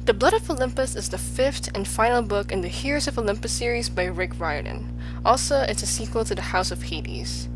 The Blood of Olympus is the fifth and final book in the Heroes of Olympus series by Rick Riordan. Also, it's a sequel to the House of Hades.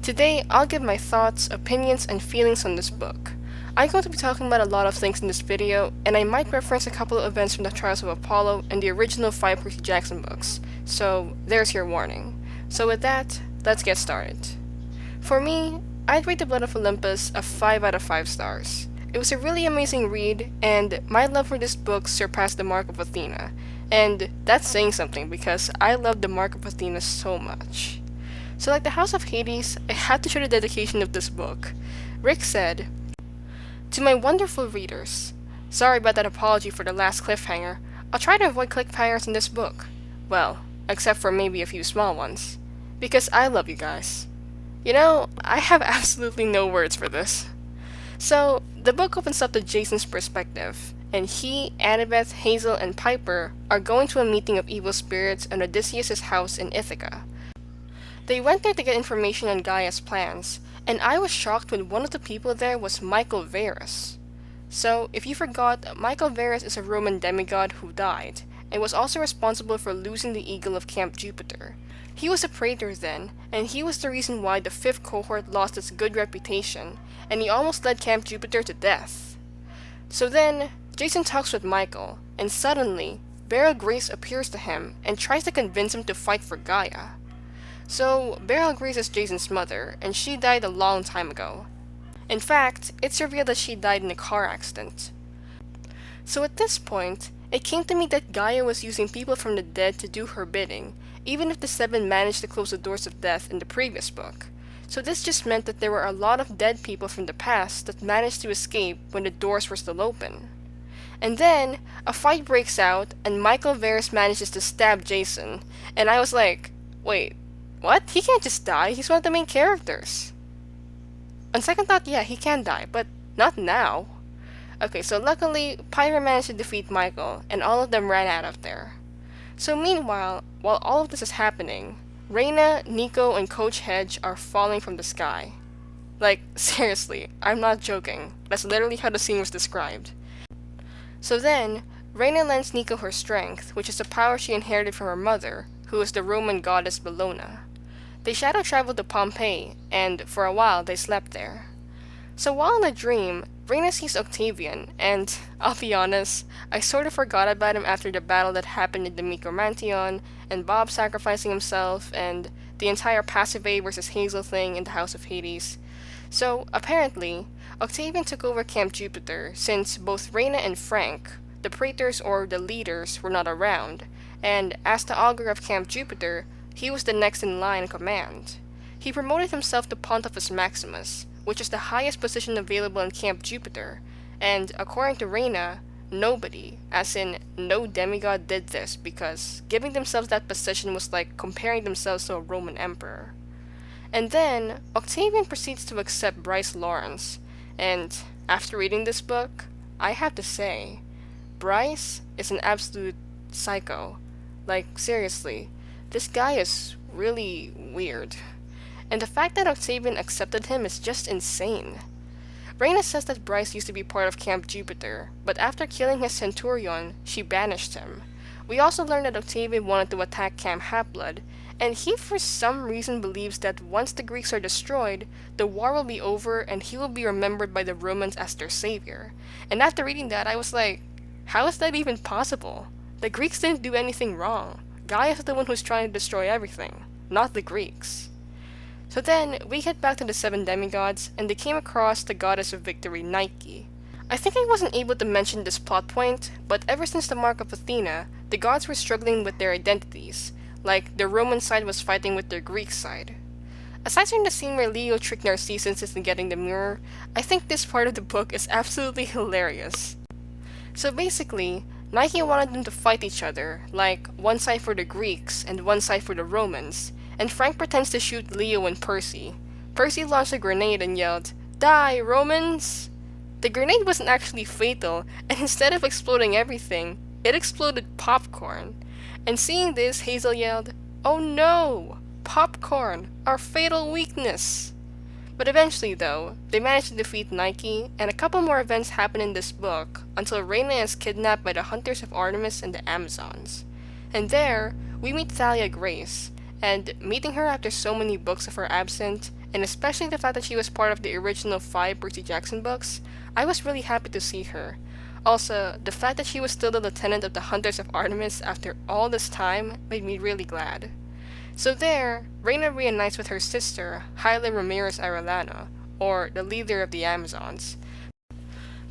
Today, I'll give my thoughts, opinions, and feelings on this book. I'm going to be talking about a lot of things in this video, and I might reference a couple of events from the Trials of Apollo and the original 5 Percy Jackson books, so there's your warning. So with that, let's get started. For me, I'd rate The Blood of Olympus a 5 out of 5 stars. It was a really amazing read, and my love for this book surpassed the Mark of Athena. And that's saying something because I love the Mark of Athena so much. So like the House of Hades, I had to show the dedication of this book. Rick said, "To my wonderful readers, sorry about that apology for the last cliffhanger. I'll try to avoid cliffhangers in this book. Well, except for maybe a few small ones. Because I love you guys. You know, I have absolutely no words for this." So, the book opens up to Jason's perspective, and he, Annabeth, Hazel, and Piper are going to a meeting of evil spirits at Odysseus' house in Ithaca. They went there to get information on Gaia's plans, and I was shocked when one of the people there was Michael Verus. So, if you forgot, Michael Verus is a Roman demigod who died, and was also responsible for losing the eagle of Camp Jupiter. He was a praetor then, and he was the reason why the 5th cohort lost its good reputation, and he almost led Camp Jupiter to death. So then, Jason talks with Michael, and suddenly, Beryl Grace appears to him and tries to convince him to fight for Gaia. So, Beryl Grace is Jason's mother, and she died a long time ago. In fact, it's revealed that she died in a car accident. So at this point, it came to me that Gaia was using people from the dead to do her bidding, even if the 7 managed to close the doors of death in the previous book. So this just meant that there were a lot of dead people from the past that managed to escape when the doors were still open. And then, a fight breaks out, and Michael Verus manages to stab Jason, and I was like, wait, what? He can't just die, he's one of the main characters. On second thought, yeah, he can die, but not now. Okay, so luckily, Pyra managed to defeat Michael, and all of them ran out of there. So meanwhile, while all of this is happening, Reyna, Nico, and Coach Hedge are falling from the sky. Like, seriously, I'm not joking. That's literally how the scene was described. So then, Reyna lends Nico her strength, which is a power she inherited from her mother, who is the Roman goddess Bellona. They shadow traveled to Pompeii, and for a while they slept there. So while in a dream, Reyna sees Octavian, and I'll be honest, I sort of forgot about him after the battle that happened in the Micromantion, and Bob sacrificing himself, and the entire Pasiphae versus Hazel thing in the House of Hades. So, apparently, Octavian took over Camp Jupiter since both Reyna and Frank, the praetors or the leaders, were not around, and as the augur of Camp Jupiter, he was the next in line in command. He promoted himself to Pontifex Maximus, which is the highest position available in Camp Jupiter, and according to Reyna, nobody, as in no demigod, did this because giving themselves that position was like comparing themselves to a Roman emperor. And then, Octavian proceeds to accept Bryce Lawrence, and after reading this book, I have to say, Bryce is an absolute psycho. Like, seriously, this guy is really weird. And the fact that Octavian accepted him is just insane. Reyna says that Bryce used to be part of Camp Jupiter, but after killing his centurion, she banished him. We also learn that Octavian wanted to attack Camp Half-Blood, and he for some reason believes that once the Greeks are destroyed, the war will be over and he will be remembered by the Romans as their savior. And after reading that, I was like, how is that even possible? The Greeks didn't do anything wrong. Gaia is the one who's trying to destroy everything, not the Greeks. So then, we head back to the 7 demigods, and they came across the goddess of victory, Nike. I think I wasn't able to mention this plot point, but ever since the Mark of Athena, the gods were struggling with their identities, like the Roman side was fighting with their Greek side. Aside from the scene where Leo tricked Narcissus into getting the mirror, I think this part of the book is absolutely hilarious. So basically, Nike wanted them to fight each other, like one side for the Greeks and one side for the Romans, and Frank pretends to shoot Leo and Percy. Percy launched a grenade and yelled, "Die, Romans!" The grenade wasn't actually fatal, and instead of exploding everything, it exploded popcorn. And seeing this, Hazel yelled, "Oh no! Popcorn! Our fatal weakness!" But eventually, though, they manage to defeat Nike, and a couple more events happen in this book until Reyna is kidnapped by the Hunters of Artemis and the Amazons. And there, we meet Thalia Grace, and meeting her after so many books of her absent, and especially the fact that she was part of the original 5 Percy Jackson books, I was really happy to see her. Also, the fact that she was still the lieutenant of the Hunters of Artemis after all this time made me really glad. So there, Reyna reunites with her sister, Haile Ramirez-Arellano, or the leader of the Amazons.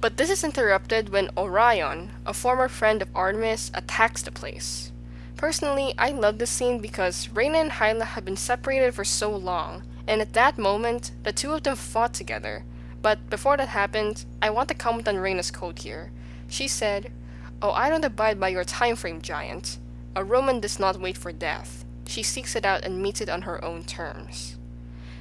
But this is interrupted when Orion, a former friend of Artemis, attacks the place. Personally, I love this scene because Reyna and Haile have been separated for so long, and at that moment, the two of them fought together. But before that happened, I want to comment on Reyna's quote here. She said, "Oh, I don't abide by your time frame, giant. A Roman does not wait for death. She seeks it out and meets it on her own terms."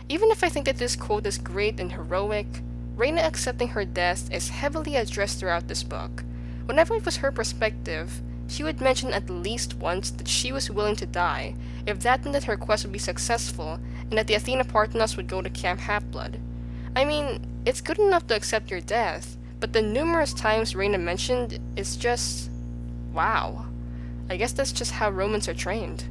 Even if I think that this quote is great and heroic, Reyna accepting her death is heavily addressed throughout this book. Whenever it was her perspective, she would mention at least once that she was willing to die if that meant that her quest would be successful and that the Athena Parthenos would go to Camp Half-Blood. I mean, it's good enough to accept your death, but the numerous times Reyna mentioned is just... wow. I guess that's just how Romans are trained.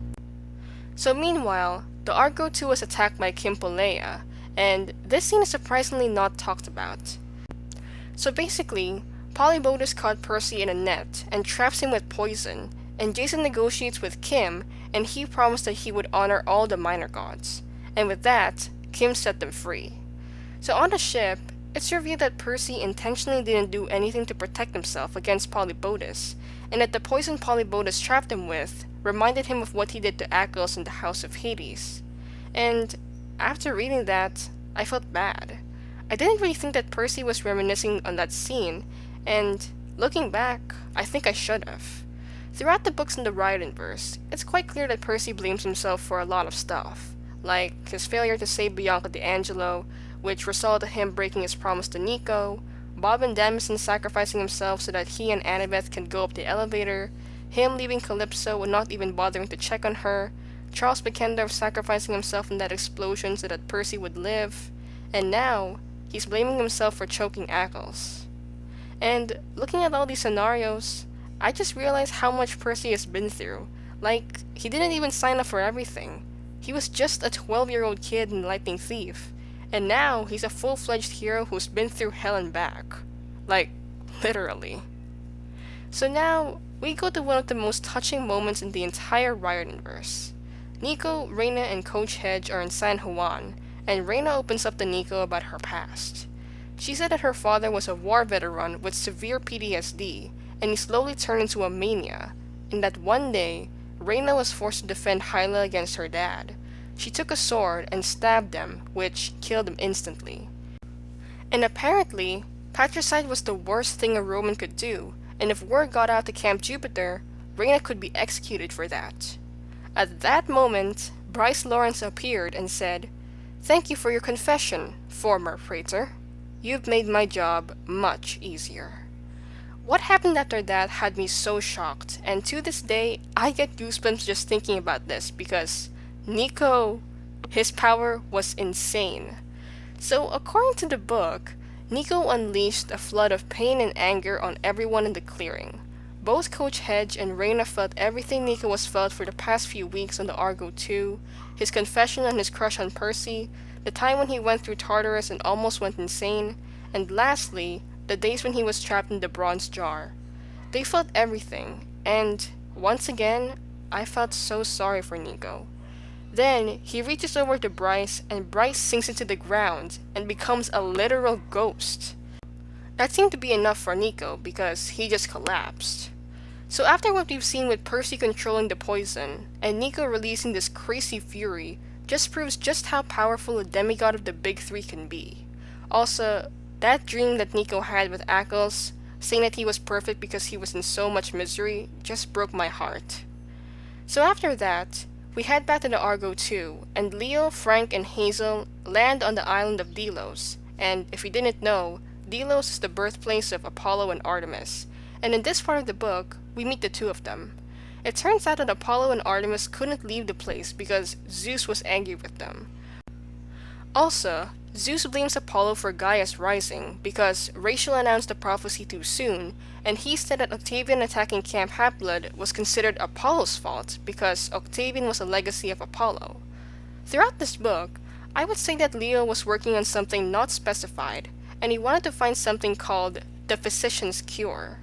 So meanwhile, the Argo 2 was attacked by Kimpolea, and this scene is surprisingly not talked about. So basically, Polybotus caught Percy in a net and traps him with poison, and Jason negotiates with Kim, and he promised that he would honor all the minor gods. And with that, Kim set them free. So on the ship, it's revealed that Percy intentionally didn't do anything to protect himself against Polybotus, and that the poison Polybotus trapped him with reminded him of what he did to Achilles in the House of Hades. And after reading that, I felt bad. I didn't really think that Percy was reminiscing on that scene, and looking back, I think I should have. Throughout the books in the Riordan-verse, it's quite clear that Percy blames himself for a lot of stuff, like his failure to save Bianca to Angelo, which resulted in him breaking his promise to Nico, Bob and Damison sacrificing himself so that he and Annabeth can go up the elevator, him leaving Calypso and not even bothering to check on her, Charles Beckendorf sacrificing himself in that explosion so that Percy would live, and now, he's blaming himself for choking Achilles. And looking at all these scenarios, I just realized how much Percy has been through. Like, he didn't even sign up for everything. He was just a 12-year-old kid and lightning thief, and now he's a full-fledged hero who's been through hell and back. Like, literally. So now, we go to one of the most touching moments in the entire Riordan-verse. Nico, Reyna, and Coach Hedge are in San Juan, and Reyna opens up to Nico about her past. She said that her father was a war veteran with severe PTSD, and he slowly turned into a mania, and that one day, Reyna was forced to defend Hyla against her dad. She took a sword and stabbed him, which killed him instantly. And apparently, patricide was the worst thing a Roman could do, and if word got out to Camp Jupiter, Reyna could be executed for that. At that moment, Bryce Lawrence appeared and said, "Thank you for your confession, former praetor. You've made my job much easier." What happened after that had me so shocked, and to this day, I get goosebumps just thinking about this because Nico, his power was insane. So according to the book, Nico unleashed a flood of pain and anger on everyone in the clearing. Both Coach Hedge and Reyna felt everything Nico was felt for the past few weeks on the Argo 2, his confession on his crush on Percy, the time when he went through Tartarus and almost went insane, and lastly, the days when he was trapped in the bronze jar. They felt everything, and once again, I felt so sorry for Nico. Then, he reaches over to Bryce, and Bryce sinks into the ground and becomes a literal ghost. That seemed to be enough for Nico because he just collapsed. So after what we've seen with Percy controlling the poison, and Nico releasing this crazy fury, just proves just how powerful a demigod of the big three can be. Also, that dream that Nico had with Achilles, saying that he was perfect because he was in so much misery, just broke my heart. So after that, we head back to the Argo 2, and Leo, Frank, and Hazel land on the island of Delos, and if you didn't know, Delos is the birthplace of Apollo and Artemis, and in this part of the book, we meet the two of them. It turns out that Apollo and Artemis couldn't leave the place because Zeus was angry with them. Also, Zeus blames Apollo for Gaia's rising because Rachel announced the prophecy too soon, and he said that Octavian attacking Camp Half-Blood was considered Apollo's fault because Octavian was a legacy of Apollo. Throughout this book, I would say that Leo was working on something not specified, and he wanted to find something called the physician's cure.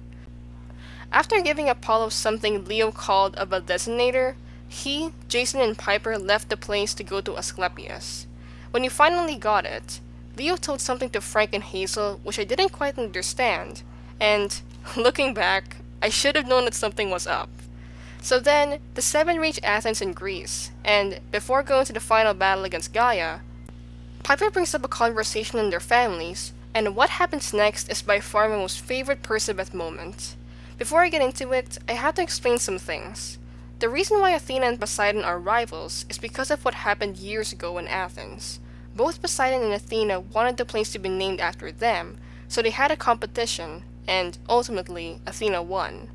After giving Apollo something Leo called a Valdesignator, he, Jason, and Piper left the place to go to Asclepius. When he finally got it, Leo told something to Frank and Hazel which I didn't quite understand, and, looking back, I should have known that something was up. So then, the seven reach Athens and Greece, and before going to the final battle against Gaia, Piper brings up a conversation on their families, and what happens next is by far my most favorite Percabeth moment. Before I get into it, I have to explain some things. The reason why Athena and Poseidon are rivals is because of what happened years ago in Athens. Both Poseidon and Athena wanted the place to be named after them, so they had a competition, and ultimately, Athena won.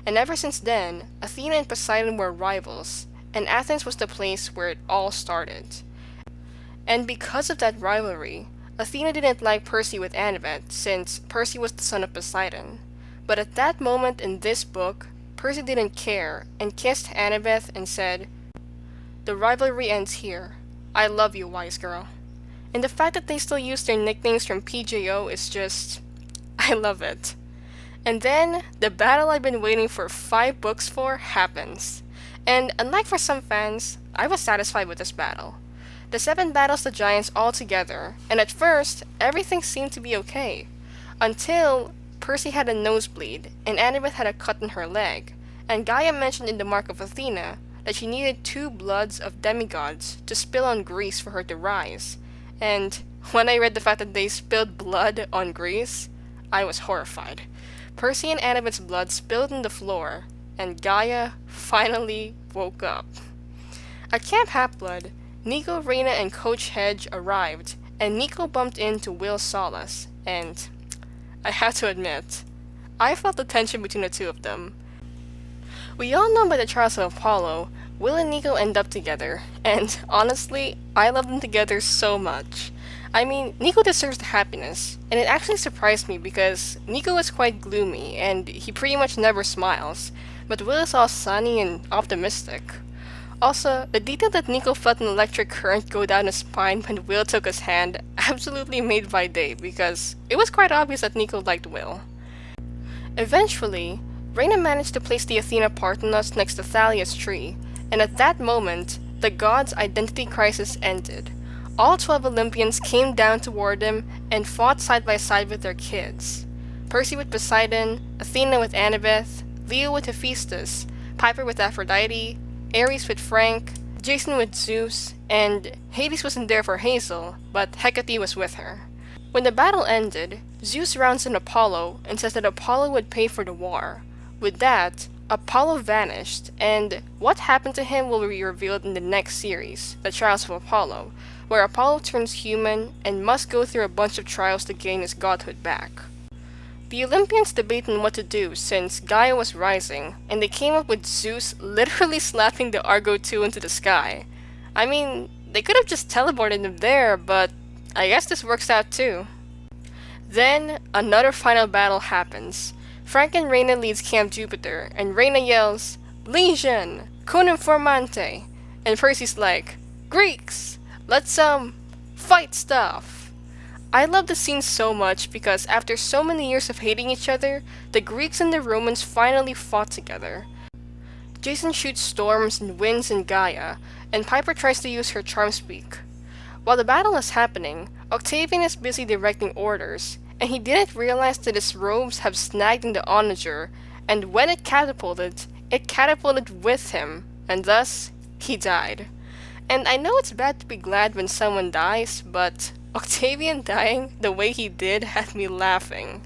And ever since then, Athena and Poseidon were rivals, and Athens was the place where it all started. And because of that rivalry, Athena didn't like Percy with Annabeth, since Percy was the son of Poseidon. But at that moment in this book, Percy didn't care, and kissed Annabeth and said, "The rivalry ends here. I love you, wise girl." And the fact that they still use their nicknames from PJO is just... I love it. And then, the battle I've been waiting for 5 books for happens. And unlike for some fans, I was satisfied with this battle. The 7 battles the giants all together, and at first, everything seemed to be okay. Until Percy had a nosebleed, and Annabeth had a cut in her leg, and Gaia mentioned in the Mark of Athena that she needed 2 bloods of demigods to spill on Greece for her to rise. And when I read the fact that they spilled blood on Greece, I was horrified. Percy and Annabeth's blood spilled on the floor, and Gaia finally woke up. At Camp Half-Blood, Nico, Reyna, and Coach Hedge arrived, and Nico bumped into Will Solace, and I have to admit, I felt the tension between the two of them. We all know by the trials of Apollo, Will and Nico end up together, and honestly, I love them together so much. I mean, Nico deserves the happiness, and it actually surprised me because Nico is quite gloomy, and he pretty much never smiles, but Will is all sunny and optimistic. Also, the detail that Nico felt an electric current go down his spine when Will took his hand absolutely made my day because it was quite obvious that Nico liked Will. Eventually, Reyna managed to place the Athena Parthenos next to Thalia's tree, and at that moment, the gods' identity crisis ended. All 12 Olympians came down toward him and fought side by side with their kids. Percy with Poseidon, Athena with Annabeth, Leo with Hephaestus, Piper with Aphrodite, Ares with Frank, Jason with Zeus, and Hades wasn't there for Hazel, but Hecate was with her. When the battle ended, Zeus rounds in Apollo and says that Apollo would pay for the war. With that, Apollo vanished, and what happened to him will be revealed in the next series, The Trials of Apollo, where Apollo turns human and must go through a bunch of trials to gain his godhood back. The Olympians debate on what to do since Gaia was rising, and they came up with Zeus literally slapping the Argo 2 into the sky. I mean, they could have just teleported him there, but I guess this works out too. Then, another final battle happens. Frank and Reyna leads Camp Jupiter, and Reyna yells, "Legion! Conum formante!" And Percy's like, "Greeks! Let's, fight stuff!" I love the scene so much because after so many years of hating each other, the Greeks and the Romans finally fought together. Jason shoots storms and winds in Gaia, and Piper tries to use her charm speak. While the battle is happening, Octavian is busy directing orders, and he didn't realize that his robes have snagged in the onager, and when it catapulted with him, and thus, he died. And I know it's bad to be glad when someone dies, but Octavian dying the way he did had me laughing.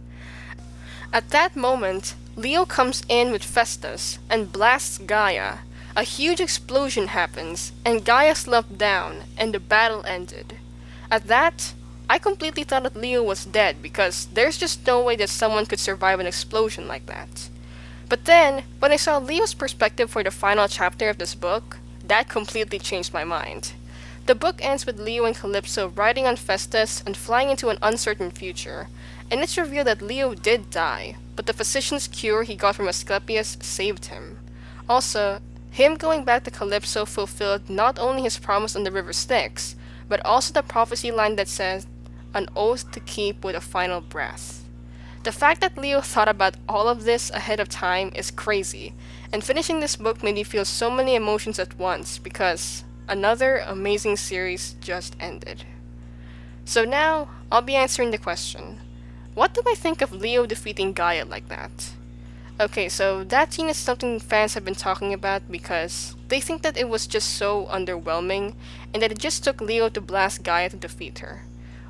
At that moment, Leo comes in with Festus and blasts Gaia. A huge explosion happens, and Gaia slumped down, and the battle ended. At that, I completely thought that Leo was dead because there's just no way that someone could survive an explosion like that. But then, when I saw Leo's perspective for the final chapter of this book, that completely changed my mind. The book ends with Leo and Calypso riding on Festus and flying into an uncertain future, and it's revealed that Leo did die, but the physician's cure he got from Asclepius saved him. Also, him going back to Calypso fulfilled not only his promise on the river Styx, but also the prophecy line that says, an oath to keep with a final breath. The fact that Leo thought about all of this ahead of time is crazy, and finishing this book made me feel so many emotions at once because another amazing series just ended. So now, I'll be answering the question, what do I think of Leo defeating Gaia like that? Okay, so that scene is something fans have been talking about because they think that it was just so underwhelming and that it just took Leo to blast Gaia to defeat her.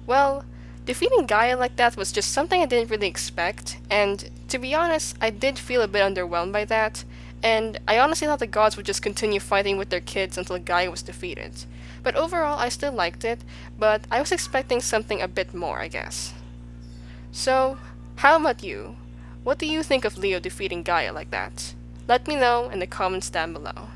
Well, defeating Gaia like that was just something I didn't really expect, and to be honest, I did feel a bit underwhelmed by that, and I honestly thought the gods would just continue fighting with their kids until Gaia was defeated. But overall, I still liked it, but I was expecting something a bit more, I guess. So, how about you? What do you think of Leo defeating Gaia like that? Let me know in the comments down below.